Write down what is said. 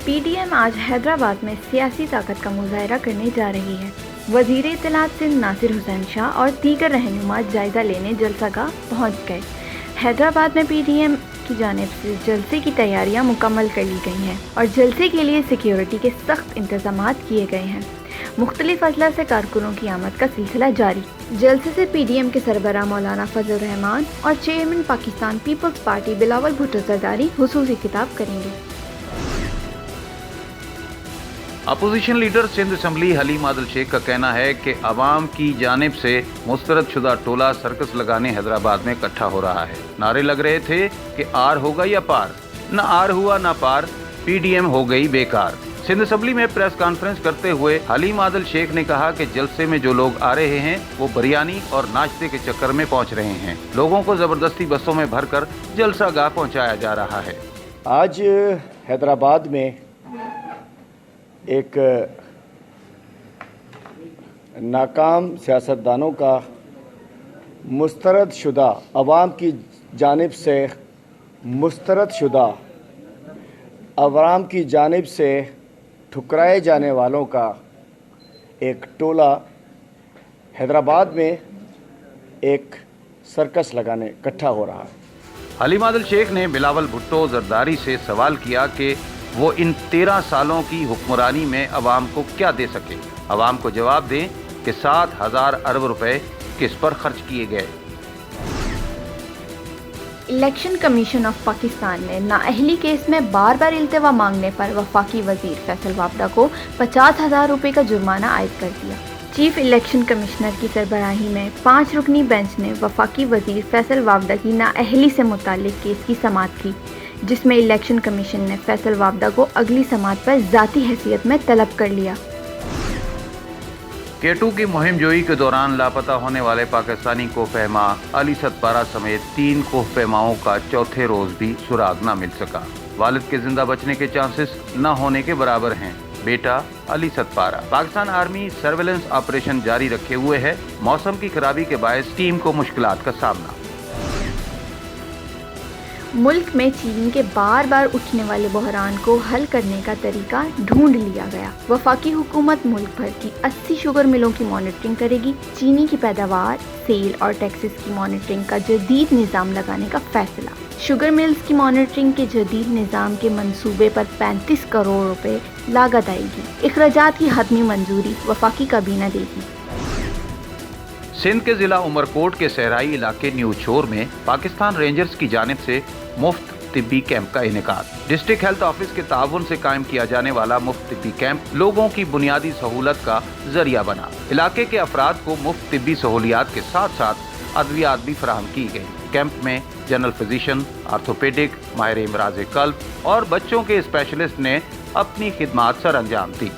PDM आज हैदराबाद में सियासी ताकत का मुजाहरा करने जा रही है। वजीर इत्तलात सिंध नासिर हुसैन शाह और दीगर रहनुमा जायजा लेने जलसागाह पहुँच गए। हैदराबाद में PDM की जानिब से जलसे की तैयारियां मुकम्मल कर ली गई हैं और जलसे के लिए सिक्योरिटी के सख्त इंतजामात किए गए हैं। मुख्तलिफ अजला से कारकुनों की आमद का सिलसिला जारी। जलसे से PDM के सरबराह मौलाना फजल रहमान और चेयरमैन पाकिस्तान पीपल्स पार्टी बिलावल भुट्टो जरदारी खुसूसी खिताब करेंगे। Opposition leader Sindh assembly Haleem Adil Sheikh का कहना है कि अवाम की जानिब से मुस्तरद शुदा टोला सर्कस लगाने हैदराबाद में इकट्ठा हो रहा है। नारे लग रहे थे कि आर होगा या पार, न आर हुआ न पार, PDM हो गई बेकार। सिंध असम्बली में प्रेस कॉन्फ्रेंस करते हुए हलीम आदिल शेख ने कहा कि जलसे में जो लोग आ रहे हैं वो बिरयानी और नाश्ते के चक्कर में पहुंच रहे हैं। लोगों को जबरदस्ती बसों में भरकर जलसागाह पहुंचाया जा रहा है। आज हैदराबाद में एक नाकाम सियासतदानों का मुस्तरद शुदा अवाम की जानिब से अवाम की जानिब से ठुकराए जाने वालों का एक टोला हैदराबाद में एक सर्कस लगाने इकट्ठा हो रहा है। हलीम आदिल शेख ने बिलावल भुट्टो जरदारी से सवाल किया कि वो इन 13 सालों की हुक्मरानी में अवाम को क्या दे सके। अवाम को जवाब दें कि 7,000 अरब रुपए किस पर खर्च किए गए। इलेक्शन कमीशन ऑफ पाकिस्तान ने नाअहली केस में बार बार इल्तिवा मांगने पर वफाकी वजीर फैसल वाबदा को 50,000 रुपए का जुर्माना आयद कर दिया। चीफ इलेक्शन कमिश्नर की सरबराही में 5 रुकनी बेंच ने वफाकी वजीर फैसल वाबदा की नाअहली से मुताल्लिक केस की समाअत की, जिसमें इलेक्शन कमीशन ने फैसल वाबदा को अगली समाअत पर ज़ाती हैसियत में तलब कर लिया। K2 की मुहिम जोई के दौरान लापता होने वाले पाकिस्तानी कोहपैमा अली सतपारा समेत 3 कोहपैमाओं का चौथे रोज भी सुराग न मिल सका। वालिद के जिंदा बचने के चांसेस न होने के बराबर हैं। बेटा Ali Satpara. Pakistan army surveillance operation जारी रखे हुए है। मौसम की खराबी के बायस टीम को मुश्किलात का सामना। मुल्क में चीनी के बार बार उठने वाले बहरान को हल करने का तरीका ढूंढ लिया गया। वफाकी हुकूमत मुल्क भर की 80 शुगर मिलों की मॉनिटरिंग करेगी। चीनी की पैदावार, सेल और टैक्सेस की मॉनिटरिंग का जदीद निज़ाम लगाने का फैसला। शुगर मिल्स की मॉनिटरिंग के जदीद निज़ाम के मंसूबे पर 35 करोड़ रुपए लागत आएगी। इखराजात की हतमी मंजूरी वफाकी काबीना देगी। सिंध के जिला उमरकोट के सहराई इलाके न्यू छोर में पाकिस्तान रेंजर्स की जानिब से मुफ्त तिब्बी कैंप का इनेकाद। डिस्ट्रिक्ट हेल्थ ऑफिस के ताउन से कायम किया जाने वाला मुफ्त तिब्बी कैंप लोगों की बुनियादी सहूलत का जरिया बना। इलाके के अफराद को मुफ्त तिब्बी सहूलियात के साथ साथ अद्वियात भी फराहम की गई। कैंप में जनरल फिजिशियन, आर्थोपेडिक, माहिर इमराज कल्ब और बच्चों के स्पेशलिस्ट ने अपनी खिदमात सर अंजाम दी।